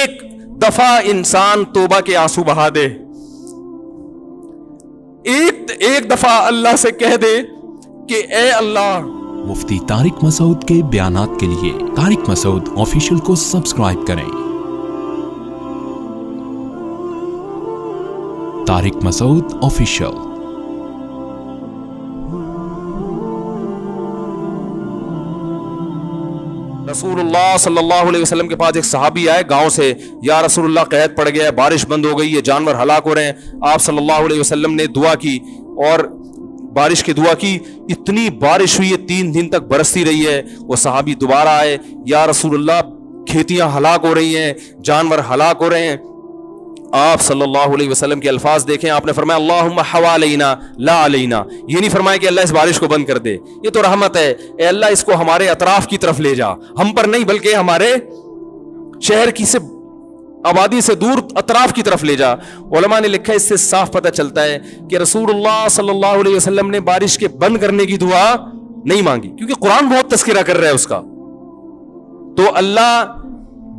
ایک دفعہ انسان توبہ کے آنسو بہا دے, ایک دفعہ اللہ سے کہہ دے کہ اے اللہ. مفتی طارق مسعود کے بیانات کے لیے طارق مسعود آفیشیل کو سبسکرائب کریں. طارق مسعود آفیشیل. رسول اللہ صلی اللہ علیہ وسلم کے پاس ایک صحابی آئے گاؤں سے, یا رسول اللہ قحط پڑ گیا ہے, بارش بند ہو گئی ہے, جانور ہلاک ہو رہے ہیں. آپ صلی اللہ علیہ وسلم نے دعا کی اور بارش کی دعا کی. اتنی بارش ہوئی ہے 3 دن تک برستی رہی ہے. وہ صحابی دوبارہ آئے, یا رسول اللہ کھیتیاں ہلاک ہو رہی ہیں, جانور ہلاک ہو رہے ہیں. آپ صلی اللہ علیہ وسلم کے الفاظ دیکھیں, آپ نے فرمایا اللہم حوالینا لا علینا. یہ نہیں فرمایا کہ اللہ اس بارش کو بند کر دے, یہ تو رحمت ہے, اے اللہ اس کو ہمارے اطراف کی طرف لے جا, ہم پر نہیں بلکہ ہمارے شہر کی سے آبادی سے دور اطراف کی طرف لے جا. علماء نے لکھا اس سے صاف پتہ چلتا ہے کہ رسول اللہ صلی اللہ علیہ وسلم نے بارش کے بند کرنے کی دعا نہیں مانگی, کیونکہ قرآن بہت تذکرہ کر رہا ہے اس کا. تو اللہ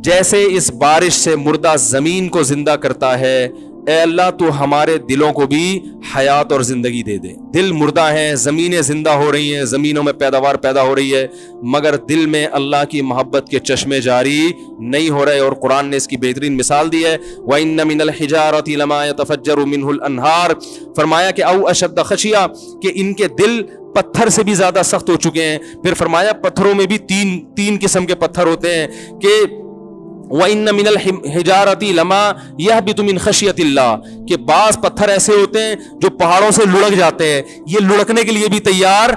جیسے اس بارش سے مردہ زمین کو زندہ کرتا ہے, اے اللہ تو ہمارے دلوں کو بھی حیات اور زندگی دے دے. دل مردہ ہیں, زمینیں زندہ ہو رہی ہیں, زمینوں میں پیداوار پیدا ہو رہی ہے, مگر دل میں اللہ کی محبت کے چشمے جاری نہیں ہو رہے. اور قرآن نے اس کی بہترین مثال دی ہے, وَإِنَّ مِنَ الْحِجَارَةِ لَمَا يَتَفَجَّرُ مِنْهُ الْأَنْهَارُ. فرمایا کہ او اشد خشیہ, کہ ان کے دل پتھر سے بھی زیادہ سخت ہو چکے ہیں. پھر فرمایا پتھروں میں بھی تین قسم کے پتھر ہوتے ہیں کہ وَإِنَّ مِنَ الْحِجَارَةِ لَمَا يَهْبِطُ مِنْ خَشْيَةِ اللَّهِ, کہ بعض پتھر ایسے ہوتے ہیں جو پہاڑوں سے لڑک جاتے ہیں, یہ لڑکنے کے لیے بھی تیار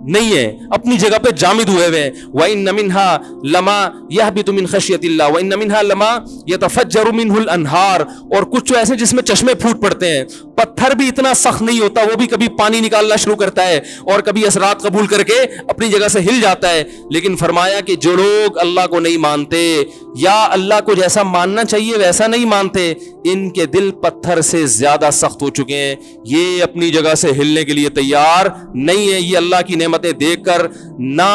نہیں ہے, اپنی جگہ پہ جامد ہوئے ہوئے. وَإِنَّ مِنْهَا لَمَا يَهْبِطُ مِنْ خَشْيَةِ اللَّهِ وَإِنَّ مِنْهَا لَمَا يَتَفَجَّرُ مِنْهُ الْأَنْهَارُ. اور کچھ ایسے جس میں چشمے پھوٹ پڑتے ہیں. پتھر بھی اتنا سخت نہیں ہوتا, وہ بھی کبھی پانی نکالنا شروع کرتا ہے اور کبھی اثرات قبول کر کے اپنی جگہ سے ہل جاتا ہے. لیکن فرمایا کہ جو لوگ اللہ کو نہیں مانتے یا اللہ کو جیسا ماننا چاہیے ویسا نہیں مانتے, ان کے دل پتھر سے زیادہ سخت ہو چکے ہیں, یہ اپنی جگہ سے ہلنے کے لیے تیار نہیں ہے. یہ اللہ کی نعمتیں دیکھ کر نہ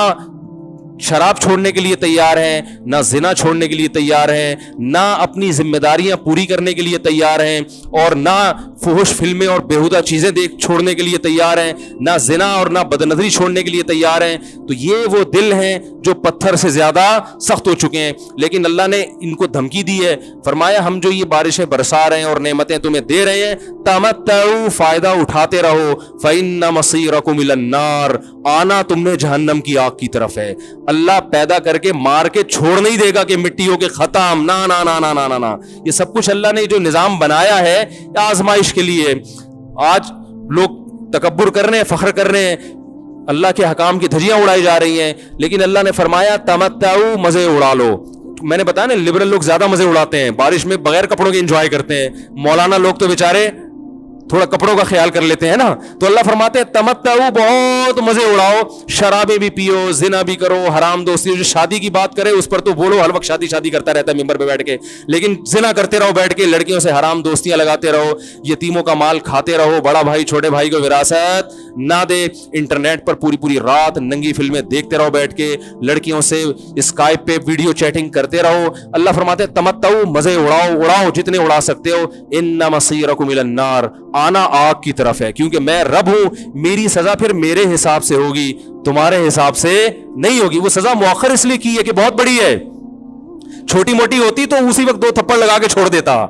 شراب چھوڑنے کے لیے تیار ہیں, نہ زنا چھوڑنے کے لیے تیار ہیں, نہ اپنی ذمہ داریاں پوری کرنے کے لیے تیار ہیں, اور نہ فحش فلمیں اور بیہودہ چیزیں چھوڑنے کے لیے تیار ہیں, نہ زنا اور نہ بدنظری چھوڑنے کے لیے تیار ہیں. تو یہ وہ دل ہیں جو پتھر سے زیادہ سخت ہو چکے ہیں. لیکن اللہ نے ان کو دھمکی دی ہے, فرمایا ہم جو یہ بارشیں برسا رہے ہیں اور نعمتیں تمہیں دے رہے ہیں, تمتعوا, فائدہ اٹھاتے رہو, فإن مصيركم إلى النار, آنا تم نے جہنم کی آگ کی طرف ہے. اللہ پیدا کر کے مار کے چھوڑ نہیں دے گا کہ مٹی ہو کے ختم, نا نا نا نا نا نا. یہ سب کچھ اللہ نے جو نظام بنایا ہے آزمائش کے لیے. آج لوگ تکبر کر رہے ہیں, فخر کر رہے ہیں, اللہ کے حکام کی دھجیاں اڑائی جا رہی ہیں, لیکن اللہ نے فرمایا تمتعوا, مزے اڑا لو. میں نے بتایا نا لبرل لوگ زیادہ مزے اڑاتے ہیں, بارش میں بغیر کپڑوں کے انجوائے کرتے ہیں. مولانا لوگ تو بیچارے تھوڑا کپڑوں کا خیال کر لیتے ہیں نا. تو اللہ فرماتے ہیں تمتعوا, بہت مزے اڑاؤ, شرابیں بھی پیو, زنا بھی کرو, حرام دوستی. جو شادی کی بات کرے اس پر تو بولو, ہر وقت شادی شادی کرتا رہتا ہے ممبر پہ بیٹھ کے, لیکن زنا کرتے رہو بیٹھ کے, لڑکیوں سے حرام دوستیاں لگاتے رہو, یتیموں کا مال کھاتے رہو, بڑا بھائی چھوٹے بھائی کو وراثت نہ دے, انٹرنیٹ پر پوری رات ننگی فلمیں دیکھتے رہو بیٹھ کے, لڑکیوں سے اسکائپ پہ ویڈیو چیٹنگ کرتے رہو. اللہ فرماتے ہیں تمتعوا, مزے اڑاؤ جتنے اڑا سکتے ہو. ان مصيركم الى النار, آنا آگ کی طرف ہے, کیونکہ میں رب ہوں, میری سزا پھر میرے حساب سے ہوگی, تمہارے حساب سے نہیں ہوگی. وہ سزا مؤخر اس لیے کی ہے کہ بہت بڑی ہے, چھوٹی موٹی ہوتی تو اسی وقت 2 تھپڑ لگا کے چھوڑ دیتا.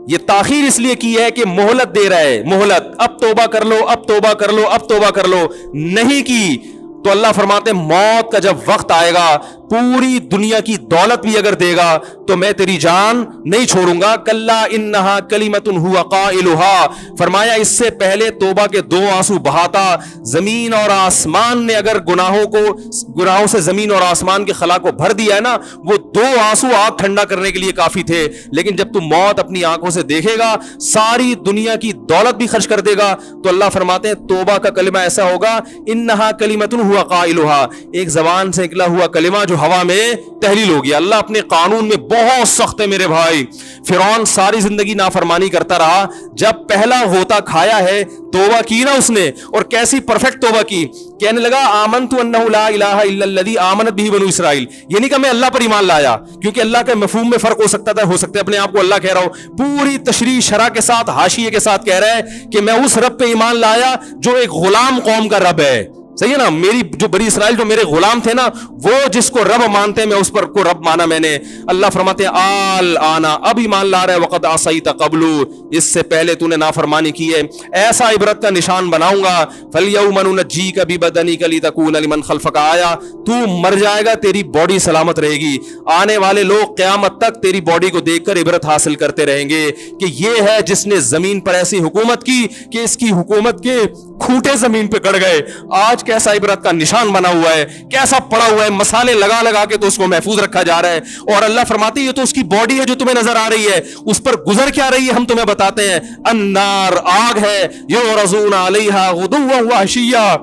یہ تاخیر اس لیے کی ہے کہ مہلت دے رہا ہے, مہلت, اب توبہ کر لو, اب توبہ کر لو, اب توبہ کر لو. نہیں کی تو اللہ فرماتے ہیں موت کا جب وقت آئے گا, پوری دنیا کی دولت بھی اگر دے گا تو میں تیری جان نہیں چھوڑوں گا. کلا انہا کلمۃ ہوا قائلھا, فرمایا اس سے پہلے توبہ کے 2 آنسو بہاتا. زمین اور آسمان نے اگر گناہوں سے زمین اور آسمان کے خلا کو بھر دیا ہے نا, وہ 2 آنسو آگ ٹھنڈا کرنے کے لیے کافی تھے. لیکن جب تم موت اپنی آنکھوں سے دیکھے گا, ساری دنیا کی دولت بھی خرچ کر دے گا, تو اللہ فرماتے ہیں توبہ کا کلمہ ایسا ہوگا, انہا کلمۃ ہوا قائلھا, ایک زبان سے نکلا ہوا کلمہ جو हवा में तहलील हो गया। अल्लाह अपने कानून में बहुत सख्त है मेरे भाई। फिरौन सारी जिंदगी नाफरमानी करता रहा, जब पहला होता खाया है तौबा की ना उसने, और कैसी परफेक्ट तौबा की, कहने लगा आमनतु अन्नहु ला इलाहा इल्लल्लज़ी आमनत बिही बनु इसराइल। ये नहीं कि मैं अल्लाह पर ईमान लाया, क्योंकि अल्लाह के मफहूम में फर्क हो सकता था, हो सकता है अपने आप को अल्लाह कह रहा हो, पूरी तशरीह शरह के साथ हाशिये के साथ कह रहा है कि मैं उस रब पे ईमान लाया जो एक गुलाम कौम का रब है। सही है ना, मेरी जो बनी इसराइल जो मेरे गुलाम थे ना, वो जिसको रब मानते हैं मैं उस पर को रब माना मैंने। अल्लाह फरमाते हैं आल आना, अब ईमान ला रहा है, वक़द आसईत क़ब्लु, इससे पहले तूने नाफरमानी की है, ऐसा इबरत का निशान बनाऊंगा। फलयौम नुनज्जीका बिबदनिका लितकूना लिमन खल्फका आया, तू मर जाएगा तेरी बॉडी सलामत रहेगी, आने वाले लोग क़यामत तक तेरी बॉडी को देखकर इबरत हासिल करते रहेंगे कि ये है जिसने जमीन पर ऐसी हुकूमत की कि इसकी हुकूमत के खूंटे जमीन पे गड़ गए। आज कैसा इबरत का निशान बना हुआ है, कैसा पड़ा हुआ है, मसाले लगा लगा के तो उसको महफूज रखा जा रहा है। और अल्लाह फरमाती है ये तो उसकी बॉडी है जो तुम्हें नजर आ रही है, उस पर गुजर क्या रही है हम तुम्हें बताते हैं। अन्नार, आग है, युरज़ूना अलैहा गुदुव्वन व अशिय्या,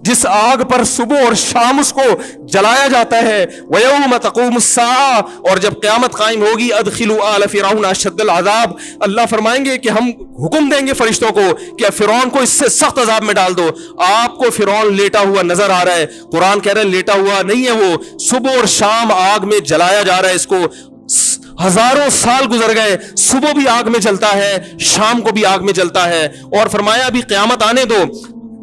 जिस आग पर सुबह और शाम उसको जलाया जाता है। वयौम तक़ूमुस्साअ, और जब क़यामत कायम होगी, अदखिलू आल फ़िरऔन अशद्दल अज़ाब, अल्लाह फरमाएंगे कि हम हुक्म देंगे फरिश्तों को कि फ़िरौन को इससे सख्त अज़ाब में डाल दो। आपको फ़िरौन लेटा हुआ नजर आ रहा है, कुरान कह रहा है लेटा हुआ नहीं है, वो सुबह और शाम आग में जलाया जा रहा है। इसको हजारों साल गुजर गए, सुबह भी आग में जलता है, शाम को भी आग में जलता है। और फरमाया अभी क़यामत आने दो,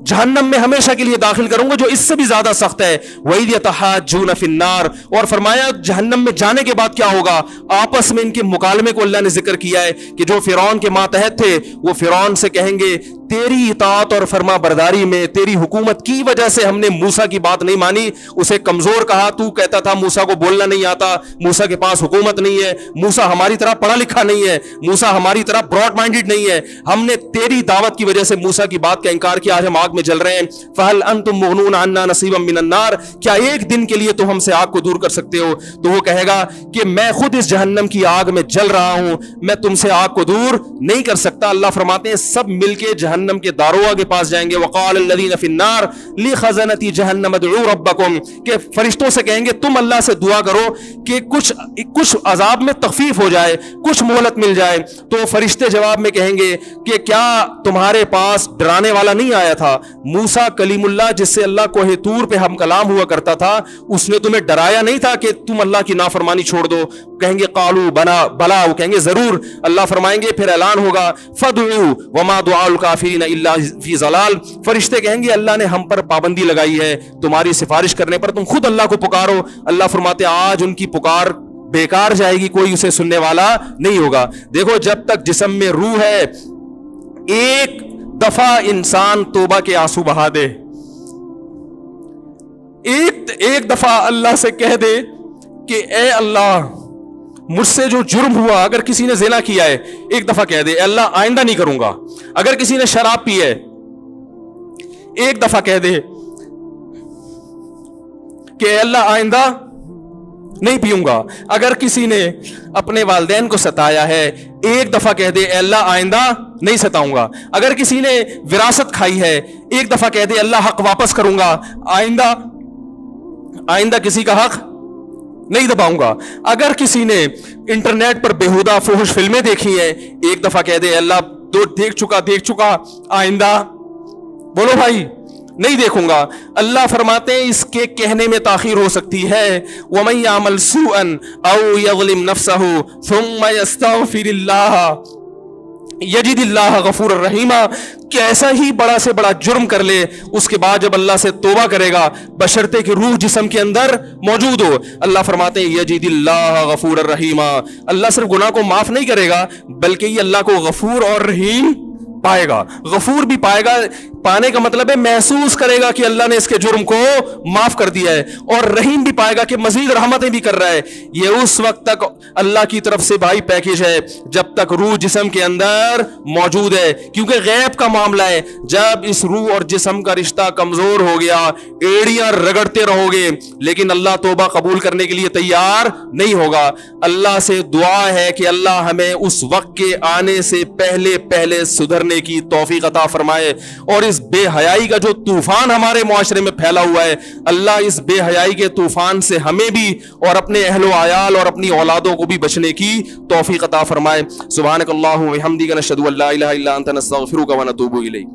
जहन्नम में हमेशा के लिए दाखिल करूंगा जो इससे भी ज्यादा सख्त है। वही यतहाज्जून फिन्नार, और फरमाया जहन्नम में जाने के बाद क्या होगा, आपस में इनके मुकालमे को अल्लाह ने जिक्र किया है कि जो फिरौन के मातहत थे वो फिरौन से कहेंगे तेरी इताअत और फरमा बरदारी में, तेरी हुकूमत की वजह से हमने मूसा की बात नहीं मानी, उसे कमजोर कहा, तू कहता था मूसा को बोलना नहीं आता, मूसा के पास हुकूमत नहीं है, मूसा हमारी तरह पढ़ा लिखा नहीं है, मूसा हमारी तरह ब्रॉड माइंडेड नहीं है, हमने तेरी दावत की वजह से मूसा की बात का इंकार किया, आज हम आग में जल रहे हैं। फहल अंतुम मुगनून अन्ना नसीबम मिनन नार, क्या एक दिन के लिए तो हमसे आग को दूर कर सकते हो? तो वो कहेगा कि मैं खुद इस जहन्नम की आग में जल रहा हूं, मैं तुमसे आग को दूर नहीं कर सकता। अल्लाह फरमाते हैं सब मिलके जहन्नम के दारोगा के पास जाएंगे। वक़ाल लल्लज़ीना फ़िन्नार लिख़ज़नती जहन्नम उदऊ रब्बकुम, के फरिश्तों से कहेंगे तुम अल्लाह से दुआ करो कि कुछ अजाब में तखफीफ हो जाए, कुछ मोहलत मिल जाए। तो फरिश्ते जवाब में कहेंगे कि क्या तुम्हारे पास डराने वाला नहीं आया था? मूसा कलीमुल्लाह जिससे अल्लाह कोहे तूर पे हम कलाम हुआ करता था, उसने तुम्हें डराया नहीं था कि तुम अल्लाह की नाफरमानी छोड़ दो? कहेंगे कालू बला, वो कहेंगे जरूर। अल्लाह फरमाएंगे फिर ऐलान होगा फदउ वमा दुआउल काफिरीन इल्ला फी ज़लाल, फरिश्ते कहेंगे अल्लाह ने हम पर पाबंदी लगाई है, तुम्हारी सिफारिश करने पर तुम खुद अल्लाह को पुकारो। अल्लाह फरमाते आज उनकी पुकार बेकार जाएगी, कोई उसे सुनने वाला नहीं होगा। देखो जब तक जिस्म में रूह है, एक दफा इंसान तौबा के आंसू बहा दे, एक दफा अल्लाह से कह दे कि ए अल्लाह मुझसे जो जुर्म हुआ, अगर किसी ने ज़िना किया है एक दफा कह दे अल्लाह आइंदा नहीं करूंगा। अगर किसी ने शराब पी है एक दफा कह दे कि अल्लाह आइंदा नहीं पीऊंगा। अगर किसी ने अपने वालिदैन को सताया है एक दफा कह दे अल्लाह आइंदा नहीं सताऊंगा। अगर किसी ने विरासत खाई है एक दफा कह दे अल्लाह हक वापस करूंगा, आइंदा किसी का हक नहीं दबाऊंगा। अगर किसी ने इंटरनेट पर बेहुदा फुहश फिल्में देखी हैं एक दफा कह दे अल्लाह तो देख चुका, आइंदा बोलो भाई नहीं देखूंगा। अल्लाह फरमाते हैं इसके कहने में ताखीर हो सकती है। वमन यामल सूअन औ यज़लिम नफ्सहु सुम्मा यस्तग़फिरिल्लाह यजिदिल्लाह गफूर रहीमा, कैसा ही बड़ा से बड़ा जुर्म कर ले उसके बाद जब अल्लाह से तौबा करेगा बशर्ते कि रूह जिस्म के अंदर मौजूद हो, अल्लाह फरमाते हैं यजिदिल्लाह गफूर रहीमा, अल्लाह सिर्फ गुनाह को माफ नहीं करेगा बल्कि ये अल्लाह को गफूर और रहीम पाएगा। गफूर भी पाएगा, पाने का मतलब है महसूस करेगा कि अल्लाह ने इसके जुर्म को माफ कर दिया है, और रहीम भी पाएगा कि मजीद रहमतें भी कर रहा है। ये उस वक्त तक अल्लाह की तरफ से भाई पैकेज है जब तक रूह जिस्म के अंदर मौजूद है, क्योंकि गैब का मामला है। जब इस रूह और जिस्म का रिश्ता कमजोर हो गया एड़ियां रगड़ते रहोगे लेकिन अल्लाह तौबा कबूल करने के लिए तैयार नहीं होगा। अल्लाह से दुआ है कि अल्लाह हमें उस वक्त के आने से पहले पहले सुधरने کرنے کی توفیق عطا فرمائے، اور اس بے حیائی کا جو طوفان ہمارے معاشرے میں پھیلا ہوا ہے، اللہ اس بے حیائی کے طوفان سے ہمیں بھی اور اپنے اہل و عیال اور اپنی اولادوں کو بھی بچنے کی توفیق عطا فرمائے۔ سبحانک اللہم و بحمدک، نشہد ان لا الہ الا انت، نستغفرک و نتوب الیک۔